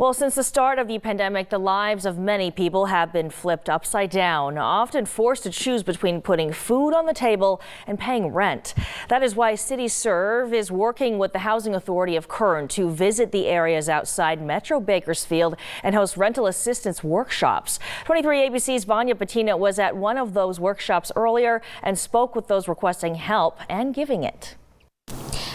Well, since the start of the pandemic, the lives of many people have been flipped upside down, often forced to choose between putting food on the table and paying rent. That is why CityServe is working with the Housing Authority of Kern to visit the areas outside Metro Bakersfield and host rental assistance workshops. 23 ABC's VANIA was at one of those workshops earlier and spoke with those requesting help and giving it.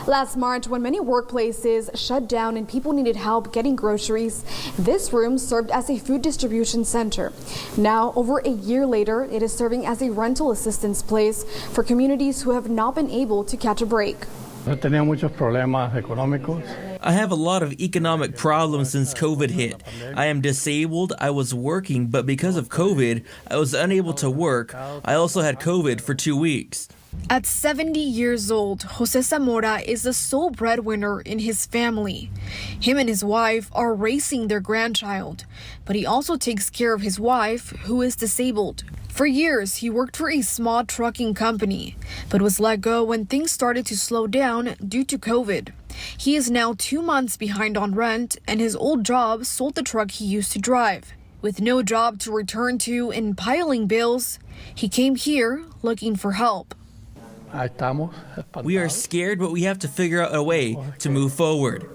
Last March, when many workplaces shut down and people needed help getting groceries, this room served as a food distribution center. Now, over a year later, it is serving as a rental assistance place for communities who have not been able to catch a break. I have a lot of economic problems since COVID hit. I am disabled, I was working, but because of COVID, I was unable to work. I also had COVID for 2 weeks. At 70 years old, Jose Zamora is the sole breadwinner in his family. Him and his wife are raising their grandchild, but he also takes care of his wife, who is disabled. For years, he worked for a small trucking company, but was let go when things started to slow down due to COVID. He is now 2 months behind on rent, and his old job sold the truck he used to drive. With no job to return to and piling bills, he came here looking for help. We are scared, but we have to figure out a way to move forward.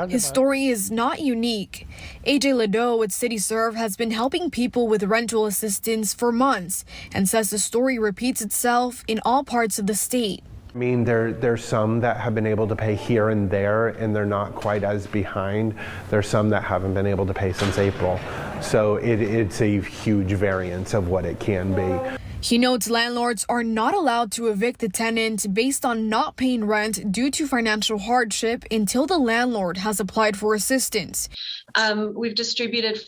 His story is not unique. AJ Ledo with CityServe has been helping people with rental assistance for months and says the story repeats itself in all parts of the state. I mean, there's some that have been able to pay here and there, and they're not quite as behind. There's some that haven't been able to pay since April. So it's a huge variance of what it can be. He notes landlords are not allowed to evict the tenant based on not paying rent due to financial hardship until the landlord has applied for assistance. We've distributed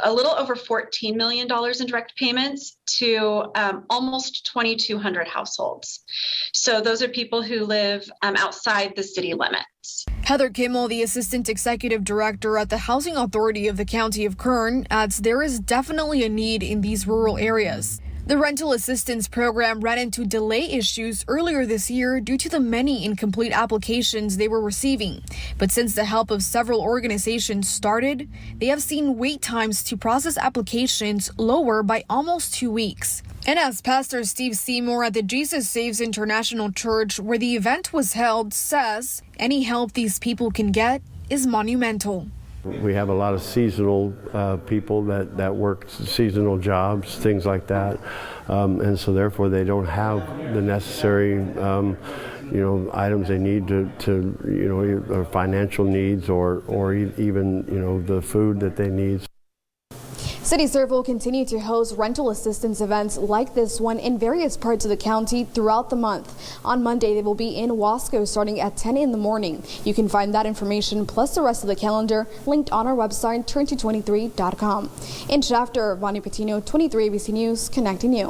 a little over $14 million in direct payments to almost 2,200 households. So those are people who live outside the city limits. Heather KIMMEL, the Assistant Executive Director at the Housing Authority of the County of Kern, adds there is definitely a need in these rural areas. The rental assistance program ran into delay issues earlier this year due to the many incomplete applications they were receiving. But since the help of several organizations started, they have seen wait times to process applications lower by almost 2 weeks. And as Pastor Steve SEYMOUR at the Jesus Saves International Church, where the event was held, says, any help these people can get is monumental. We have a lot of seasonal people that work seasonal jobs, things like that, and so therefore they don't have the necessary items they need to or financial needs or even the food that they need. CityServe will continue to host rental assistance events like this one in various parts of the county throughout the month. On Monday, they will be in Wasco starting at 10 in the morning. You can find that information plus the rest of the calendar linked on our website, turn223.com. In Shafter, Vania Patino, 23 ABC News, connecting you.